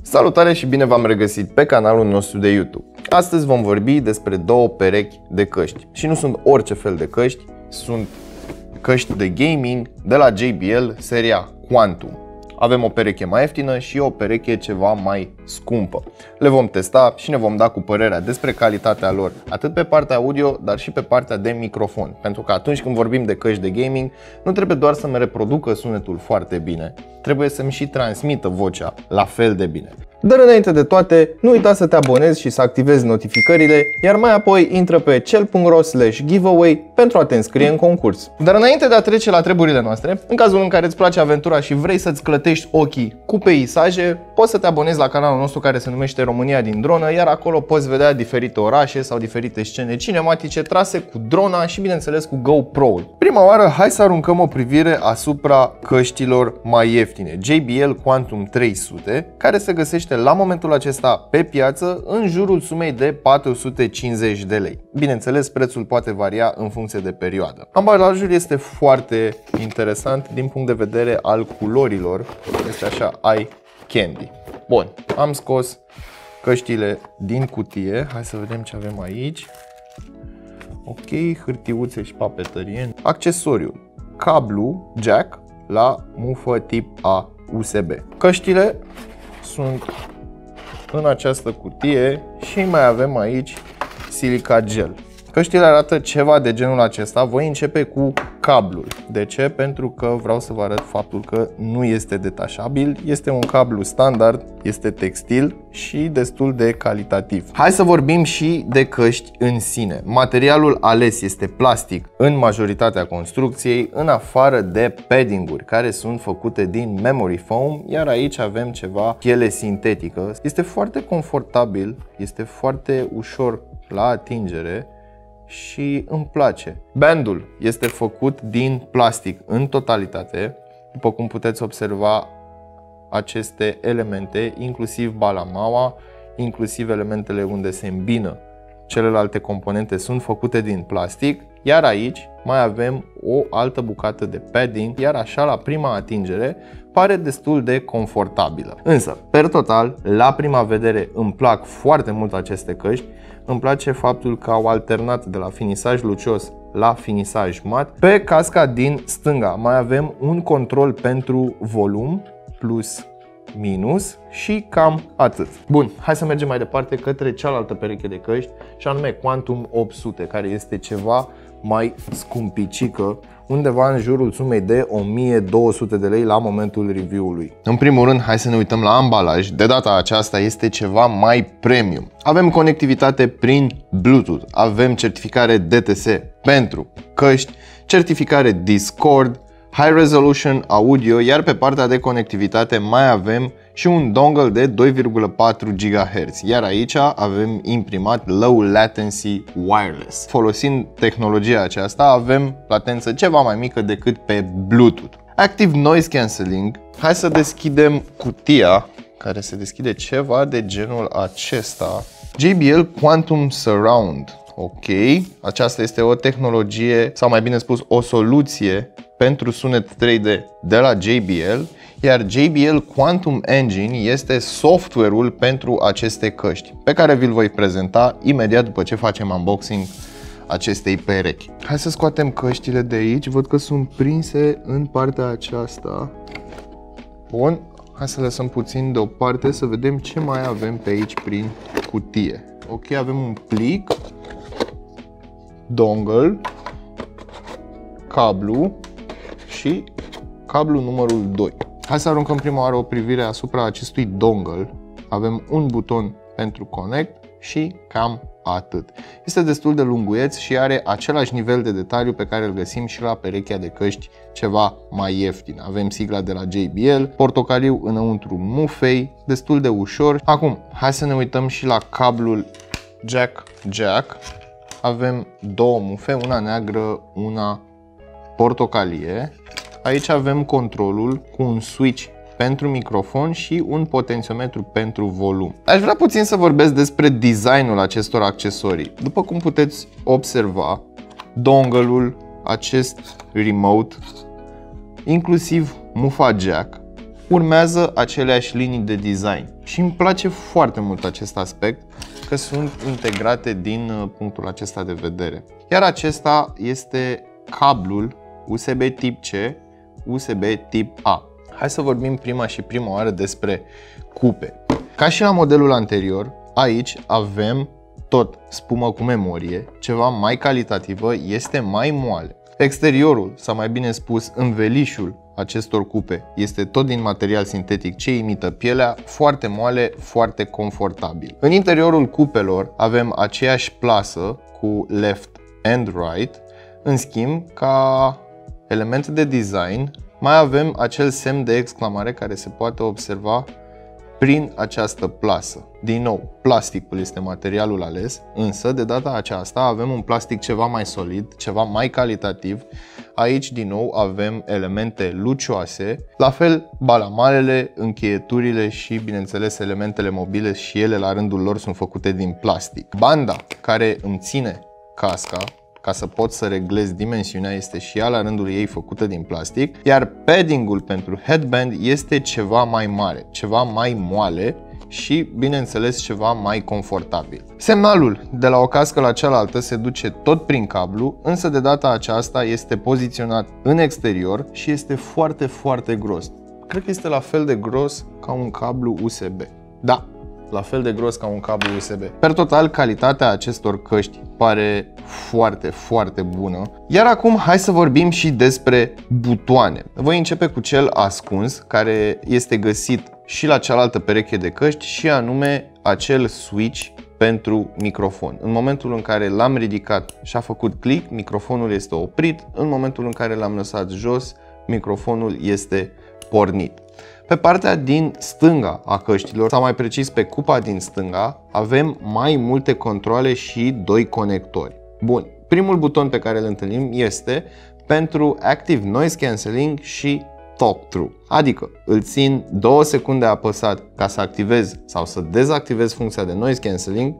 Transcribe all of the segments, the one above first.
Salutare și bine v-am regăsit pe canalul nostru de YouTube. Astăzi vom vorbi despre două perechi de căști. Și nu sunt orice fel de căști, sunt căști de gaming de la JBL, seria Quantum. Avem o pereche mai ieftină și o pereche ceva mai scumpă. Le vom testa și ne vom da cu părerea despre calitatea lor, atât pe partea audio, dar și pe partea de microfon. Pentru că atunci când vorbim de căști de gaming, nu trebuie doar să-mi reproducă sunetul foarte bine, trebuie să-mi și transmită vocea la fel de bine. Dar înainte de toate, nu uita să te abonezi și să activezi notificările, iar mai apoi intră pe cel.ro/giveaway pentru a te înscrie în concurs. Dar înainte de a trece la treburile noastre, în cazul în care îți place aventura și vrei să-ți clătești ochii cu peisaje, poți să te abonezi la canalul nostru care se numește România din dronă, iar acolo poți vedea diferite orașe sau diferite scene cinematice trase cu drona și bineînțeles cu GoPro-ul. Prima oară, hai să aruncăm o privire asupra căștilor mai ieftine, JBL Quantum 300, care se găsește la momentul acesta pe piață în jurul sumei de 450 de lei. Bineînțeles, prețul poate varia în funcție de perioadă. Ambalajul este foarte interesant din punct de vedere al culorilor. Este așa, eye candy. Bun, am scos căștile din cutie. Hai să vedem ce avem aici. Ok, hârtiuțe și papetărie. Accesoriu, cablu jack la mufă tip A USB. Căștile sunt în această cutie și mai avem aici silica gel. Căștile arată ceva de genul acesta. Voi începe cu cablul. De ce? Pentru că vreau să vă arăt faptul că nu este detașabil. Este un cablu standard, este textil și destul de calitativ. Hai să vorbim și de căști în sine. Materialul ales este plastic în majoritatea construcției, în afară de padding-uri care sunt făcute din memory foam, iar aici avem ceva piele sintetică. Este foarte confortabil, este foarte ușor la atingere și îmi place. Bandul este făcut din plastic în totalitate. După cum puteți observa, aceste elemente, inclusiv balamaua, inclusiv elementele unde se îmbină celelalte componente, sunt făcute din plastic. Iar aici mai avem o altă bucată de padding, iar așa la prima atingere pare destul de confortabilă. Însă, per total, la prima vedere îmi plac foarte mult aceste căști. Îmi place faptul că au alternat de la finisaj lucios la finisaj mat. Pe casca din stânga mai avem un control pentru volum, plus, minus și cam atât. Bun, hai să mergem mai departe către cealaltă pereche de căști, și anume Quantum 800, care este ceva mai scumpicică, undeva în jurul sumei de 1200 de lei la momentul review-ului. În primul rând, hai să ne uităm la ambalaj. De data aceasta este ceva mai premium. Avem conectivitate prin Bluetooth, avem certificare DTS pentru căști, certificare Discord, High Resolution Audio, iar pe partea de conectivitate mai avem și un dongle de 2,4 GHz, iar aici avem imprimat Low Latency Wireless. Folosind tehnologia aceasta avem latență ceva mai mică decât pe Bluetooth. Active Noise Cancelling. Hai să deschidem cutia, care se deschide ceva de genul acesta. JBL Quantum Surround. Ok, aceasta este o tehnologie, sau mai bine spus o soluție pentru sunet 3D de la JBL, iar JBL Quantum Engine este software-ul pentru aceste căști, pe care vi-l voi prezenta imediat după ce facem unboxing acestei perechi. Hai să scoatem căștile de aici, văd că sunt prinse în partea aceasta. Bun, hai să lăsăm puțin deoparte să vedem ce mai avem pe aici prin cutie. Ok, avem un plic, dongle, cablu și cablu numărul 2. Hai să aruncăm prima oară o privire asupra acestui dongle. Avem un buton pentru connect și cam atât. Este destul de lunguieț și are același nivel de detaliu pe care îl găsim și la perechea de căști ceva mai ieftin. Avem sigla de la JBL, portocaliu înăuntru mufei, destul de ușor. Acum, hai să ne uităm și la cablul jack. Avem două mufe, una neagră, una portocalie. Aici avem controlul cu un switch pentru microfon și un potențiometru pentru volum. Aș vrea puțin să vorbesc despre designul acestor accesorii. După cum puteți observa, dongle-ul, acest remote, inclusiv mufa jack, urmează aceleași linii de design. și îmi place foarte mult acest aspect, că sunt integrate din punctul acesta de vedere. Iar acesta este cablul USB tip C, USB tip A. Hai să vorbim prima oară despre cupe. Ca și la modelul anterior, aici avem tot spumă cu memorie, ceva mai calitativă, este mai moale. Exteriorul, sau mai bine spus învelișul acestor cupe, este tot din material sintetic ce imită pielea, foarte moale, foarte confortabil. În interiorul cupelor avem aceeași plasă cu left and right. În schimb, ca element de design, mai avem acel semn de exclamare care se poate observa prin această plasă. Din nou, plasticul este materialul ales, însă de data aceasta avem un plastic ceva mai solid, ceva mai calitativ. Aici din nou avem elemente lucioase, la fel balamalele, încheieturile și bineînțeles elementele mobile și ele la rândul lor sunt făcute din plastic. Banda care îmi ține casca, ca să pot să reglez dimensiunea, este și ea la rândul ei făcută din plastic, iar padding-ul pentru headband este ceva mai mare, ceva mai moale și, bineînțeles, ceva mai confortabil. Semnalul de la o cască la cealaltă se duce tot prin cablu, însă de data aceasta este poziționat în exterior și este foarte, foarte gros. Cred că este la fel de gros ca un cablu USB. Da, la fel de gros ca un cablu USB. Per total, calitatea acestor căști pare foarte, foarte bună. Iar acum hai să vorbim și despre butoane. Voi începe cu cel ascuns, care este găsit și la cealaltă pereche de căști, și anume acel switch pentru microfon. În momentul în care l-am ridicat și a făcut click, microfonul este oprit. În momentul în care l-am lăsat jos, microfonul este pornit. Pe partea din stânga a căștilor, sau mai precis pe cupa din stânga, avem mai multe controle și doi conectori. Bun, primul buton pe care îl întâlnim este pentru Active Noise Cancelling și Talk Through. Adică îl țin 2 secunde apăsat ca să activez sau să dezactivez funcția de Noise Cancelling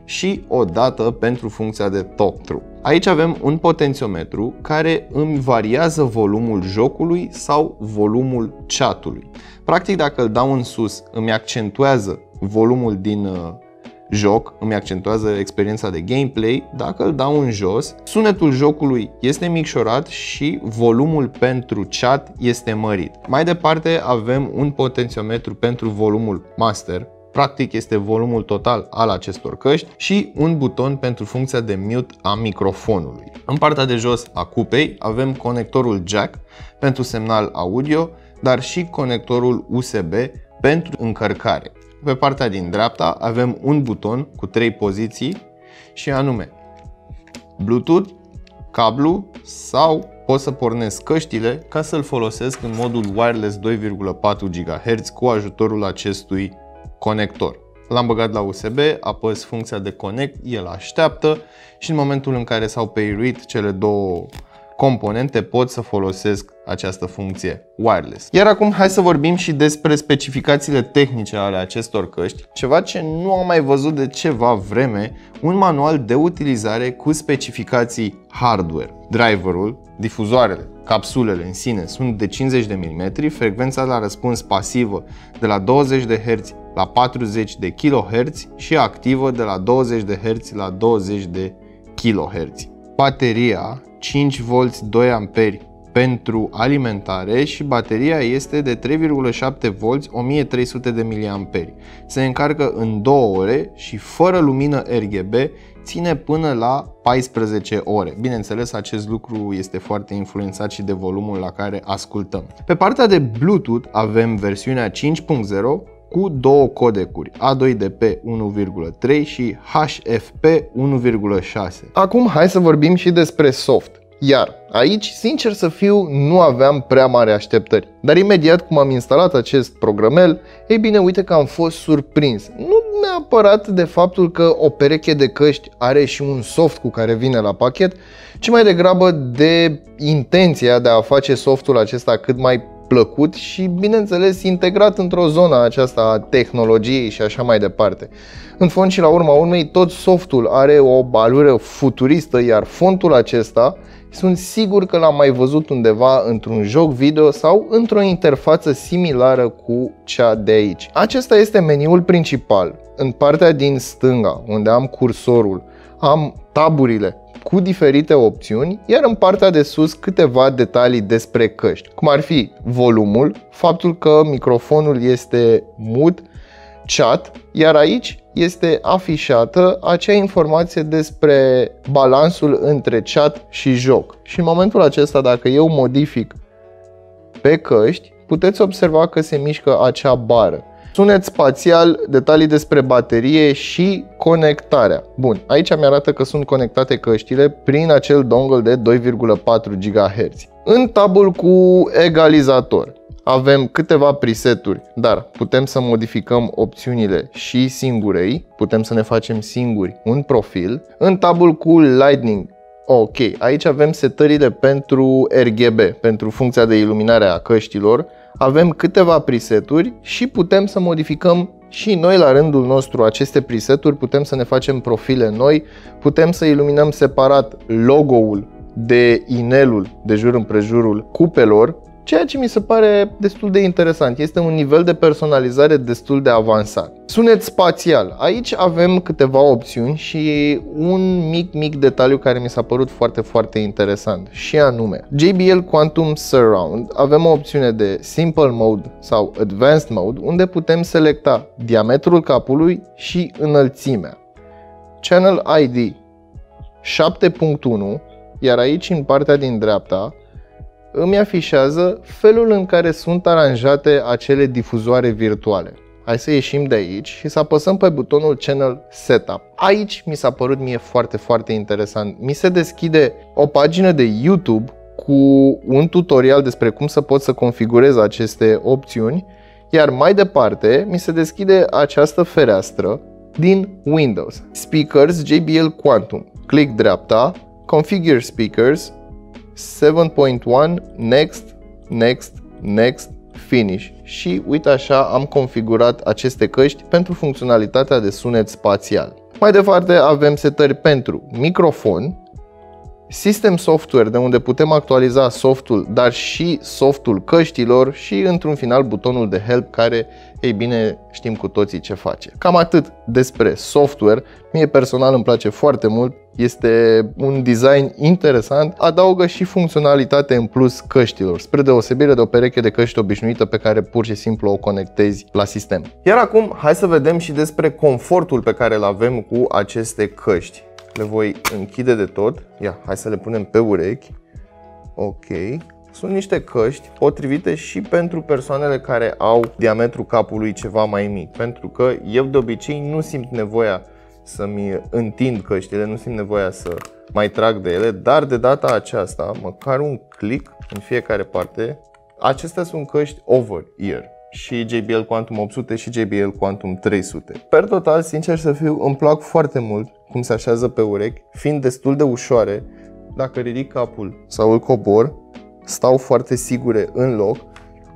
și o dată pentru funcția de Talk Through. Aici avem un potențiometru care îmi variază volumul jocului sau volumul chatului. Practic, dacă îl dau în sus, îmi accentuează volumul din joc, îmi accentuează experiența de gameplay. Dacă îl dau în jos, sunetul jocului este micșorat și volumul pentru chat este mărit. Mai departe avem un potențiometru pentru volumul master, practic este volumul total al acestor căști, și un buton pentru funcția de mute a microfonului. În partea de jos a cupei avem conectorul jack pentru semnal audio, dar și conectorul USB pentru încărcare. Pe partea din dreapta avem un buton cu 3 poziții și anume Bluetooth, cablu, sau pot să pornesc căștile ca să-l folosesc în modul wireless 2,4 GHz cu ajutorul acestui conector. L-am băgat la USB, apăs funcția de connect, el așteaptă și în momentul în care s-au pairuit cele două componente pot să folosesc această funcție wireless. Iar acum hai să vorbim și despre specificațiile tehnice ale acestor căști, ceva ce nu am mai văzut de ceva vreme, un manual de utilizare cu specificații hardware. Driverul, difuzoarele, capsulele în sine sunt de 50 de mm, frecvența la răspuns pasivă de la 20 de Hz la 40 de kHz și activă de la 20 de Hz la 20 de kHz. Bateria 5V 2A pentru alimentare și bateria este de 3,7V 1300 de mAh. Se încarcă în 2 ore și fără lumină RGB ține până la 14 ore. Bineînțeles, acest lucru este foarte influențat și de volumul la care ascultăm. Pe partea de Bluetooth avem versiunea 5.0 cu două codecuri, A2DP 1.3 și HFP 1.6. Acum hai să vorbim și despre soft. Iar aici, sincer să fiu, nu aveam prea mari așteptări. Dar imediat cum am instalat acest programel, ei bine, uite că am fost surprins. Nu neapărat de faptul că o pereche de căști are și un soft cu care vine la pachet, ci mai degrabă de intenția de a face softul acesta cât mai plăcut și, bineînțeles, integrat într-o zonă aceasta a tehnologiei și așa mai departe. În fond și la urma urmei, tot softul are o balură futuristă, iar fontul acesta Sunt sigur că l-am mai văzut undeva într-un joc video sau într-o interfață similară cu cea de aici. Acesta este meniul principal. În partea din stânga, unde am cursorul, am taburile cu diferite opțiuni, iar în partea de sus câteva detalii despre căști, cum ar fi volumul, faptul că microfonul este mute, chat, iar aici este afișată acea informație despre balansul între chat și joc. Și în momentul acesta, dacă eu modific pe căști, puteți observa că se mișcă acea bară. Sunet spațial, detalii despre baterie și conectarea. Bun, aici mi-arată că sunt conectate căștile prin acel dongle de 2,4 GHz. În tabul cu egalizator avem câteva preseturi, dar putem să modificăm opțiunile și singurei, putem să ne facem singuri un profil. În tabul cu Lightning, ok, aici avem setările pentru RGB, pentru funcția de iluminare a căștilor. Avem câteva preseturi și putem să modificăm și noi la rândul nostru aceste preseturi, putem să ne facem profile noi, putem să iluminăm separat logo-ul de inelul de jur împrejurul cupelor, ceea ce mi se pare destul de interesant. Este un nivel de personalizare destul de avansat. Sunet spațial. Aici avem câteva opțiuni și un mic detaliu care mi s-a părut foarte interesant, și anume JBL Quantum Surround. Avem o opțiune de Simple Mode sau Advanced Mode, unde putem selecta diametrul capului și înălțimea. Channel ID 7.1, iar aici în partea din dreapta îmi afișează felul în care sunt aranjate acele difuzoare virtuale. Hai să ieșim de aici și să apăsăm pe butonul Channel Setup. Aici mi s-a părut mie foarte interesant. Mi se deschide o pagină de YouTube cu un tutorial despre cum să pot să configurez aceste opțiuni, iar mai departe mi se deschide această fereastră din Windows. Speakers JBL Quantum. Click dreapta, Configure Speakers, 7.1, Next, Finish. Și uite așa am configurat aceste căști pentru funcționalitatea de sunet spațial. Mai departe avem setări pentru microfon, System Software, de unde putem actualiza softul, dar și softul căștilor și într-un final butonul de Help, care, ei bine, știm cu toții ce face. Cam atât despre software. Mie personal îmi place foarte mult, este un design interesant, adaugă și funcționalitate în plus căștilor, spre deosebire de o pereche de căști obișnuită pe care pur și simplu o conectezi la sistem. Iar acum hai să vedem și despre confortul pe care îl avem cu aceste căști. Le voi închide de tot. Ia, hai să le punem pe urechi. Ok. Sunt niște căști potrivite și pentru persoanele care au diametrul capului ceva mai mic, pentru că eu de obicei nu simt nevoia să-mi întind căștile, nu simt nevoia să mai trag de ele, dar de data aceasta, măcar un click în fiecare parte. Acestea sunt căști over-ear, și JBL Quantum 800 și JBL Quantum 300. Per total, sincer să fiu, îmi plac foarte mult cum se așează pe urechi, fiind destul de ușoare. Dacă ridic capul sau îl cobor, stau foarte sigure în loc.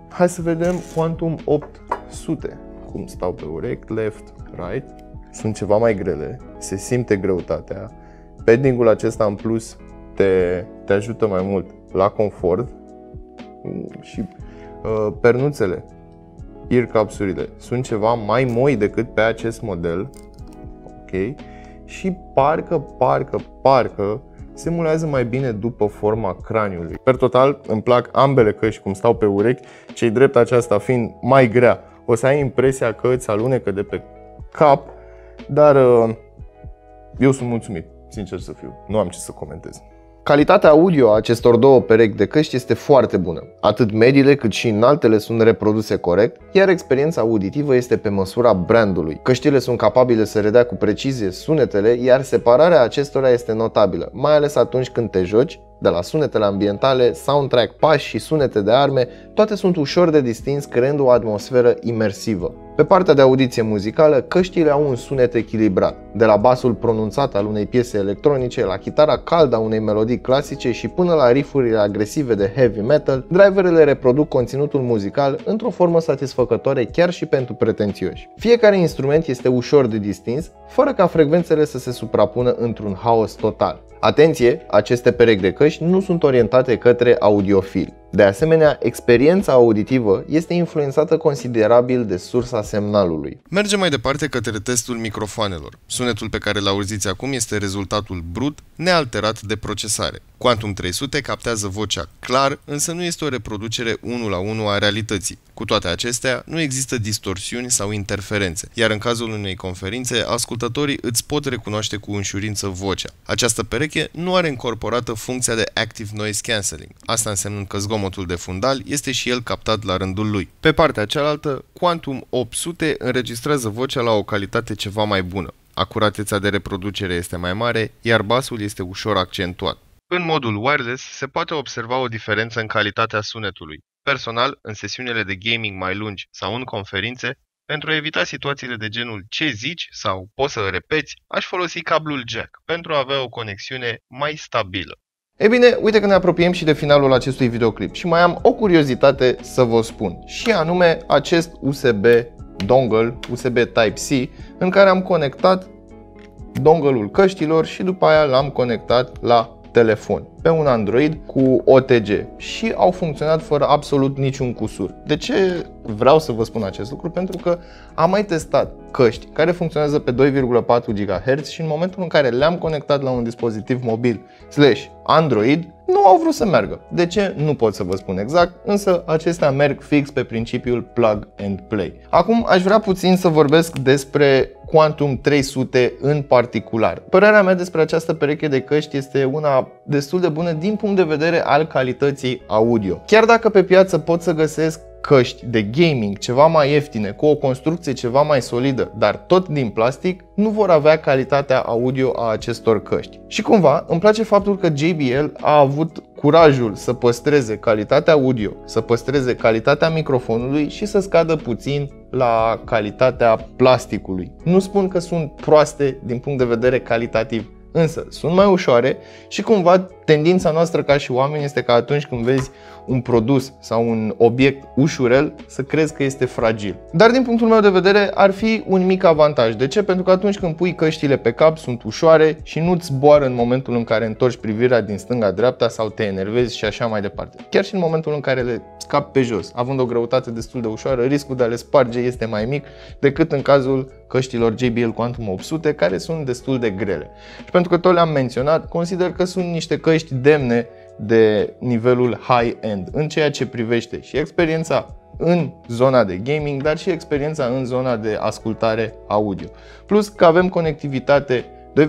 Hai să vedem Quantum 800 cum stau pe urechi, left, right. Sunt ceva mai grele, se simte greutatea. Padding-ul acesta în plus te ajută mai mult la confort. Și pernuțele, ear cups-urile sunt ceva mai moi decât pe acest model. Ok. Și parcă simulează mai bine după forma craniului. Per total, îmi plac ambele căști cum stau pe urechi, cei drept aceasta fiind mai grea. O să ai impresia că îți alunecă de pe cap, dar eu sunt mulțumit, sincer să fiu, nu am ce să comentez. Calitatea audio a acestor două perechi de căști este foarte bună. Atât mediile cât și înaltele sunt reproduse corect, iar experiența auditivă este pe măsura brandului. Căștile sunt capabile să redea cu precizie sunetele, iar separarea acestora este notabilă, mai ales atunci când te joci. De la sunetele ambientale, soundtrack, pași și sunete de arme, toate sunt ușor de distins, creând o atmosferă imersivă. Pe partea de audiție muzicală, căștile au un sunet echilibrat, de la basul pronunțat al unei piese electronice, la chitara caldă a unei melodii clasice și până la riff-urile agresive de heavy metal, driverele reproduc conținutul muzical într-o formă satisfăcătoare chiar și pentru pretențioși. Fiecare instrument este ușor de distins, fără ca frecvențele să se suprapună într-un haos total. Atenție, aceste perechi de căști nu sunt orientate către audiofili. De asemenea, experiența auditivă este influențată considerabil de sursa semnalului. Mergem mai departe către testul microfoanelor. Sunetul pe care îl auziți acum este rezultatul brut, nealterat de procesare. Quantum 300 captează vocea clar, însă nu este o reproducere 1 la 1 a realității. Cu toate acestea, nu există distorsiuni sau interferențe, iar în cazul unei conferințe, ascultătorii îți pot recunoaște cu ușurință vocea. Această pereche nu are incorporată funcția de Active Noise Cancelling, asta însemnând că zgomotul de fundal este și el captat la rândul lui. Pe partea cealaltă, Quantum 800 înregistrează vocea la o calitate ceva mai bună. Acuratețea de reproducere este mai mare, iar basul este ușor accentuat. În modul wireless se poate observa o diferență în calitatea sunetului. Personal, în sesiunile de gaming mai lungi sau în conferințe, pentru a evita situațiile de genul ce zici sau poți să repeți, aș folosi cablul jack pentru a avea o conexiune mai stabilă. Ei bine, uite că ne apropiem și de finalul acestui videoclip și mai am o curiozitate să vă spun, și anume acest USB dongle, USB Type-C, în care am conectat dongle-ul căștilor și după aia l-am conectat la telefon pe un Android cu OTG și au funcționat fără absolut niciun cusur. De ce vreau să vă spun acest lucru? Pentru că am mai testat căști care funcționează pe 2,4 GHz și în momentul în care le-am conectat la un dispozitiv mobil / Android, nu au vrut să meargă. De ce? Nu pot să vă spun exact, însă acestea merg fix pe principiul plug and play. Acum aș vrea puțin să vorbesc despre Quantum 300 în particular. Părerea mea despre această pereche de căști este una destul de bună din punct de vedere al calității audio. Chiar dacă pe piață pot să găsesc căști de gaming ceva mai ieftine, cu o construcție ceva mai solidă, dar tot din plastic, nu vor avea calitatea audio a acestor căști. Și cumva îmi place faptul că JBL a avut curajul să păstreze calitatea audio, să păstreze calitatea microfonului și să scadă puțin la calitatea plasticului. Nu spun că sunt proaste din punct de vedere calitativ, însă sunt mai ușoare și cumva tendința noastră ca și oameni este că atunci când vezi un produs sau un obiect ușurel să crezi că este fragil. Dar din punctul meu de vedere ar fi un mic avantaj. De ce? Pentru că atunci când pui căștile pe cap sunt ușoare și nu-ți zboară în momentul în care întorci privirea din stânga-dreapta sau te enervezi și așa mai departe. Chiar și în momentul în care le scapi pe jos, având o greutate destul de ușoară, riscul de a le sparge este mai mic decât în cazul căștilor JBL Quantum 800, care sunt destul de grele. Și pentru că tot le-am menționat, consider că sunt niște căști demne de nivelul high-end în ceea ce privește și experiența în zona de gaming, dar și experiența în zona de ascultare audio. Plus că avem conectivitate 2,4,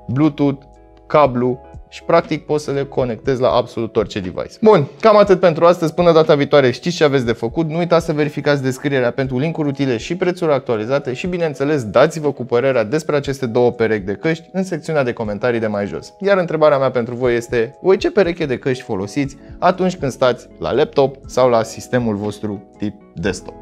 Bluetooth, cablu și practic poți să le conectezi la absolut orice device. Bun, cam atât pentru astăzi. Până data viitoare știți ce aveți de făcut. Nu uitați să verificați descrierea pentru linkuri utile și prețuri actualizate și bineînțeles dați-vă cu părerea despre aceste două perechi de căști în secțiunea de comentarii de mai jos. Iar întrebarea mea pentru voi este: voi ce pereche de căști folosiți atunci când stați la laptop sau la sistemul vostru tip desktop?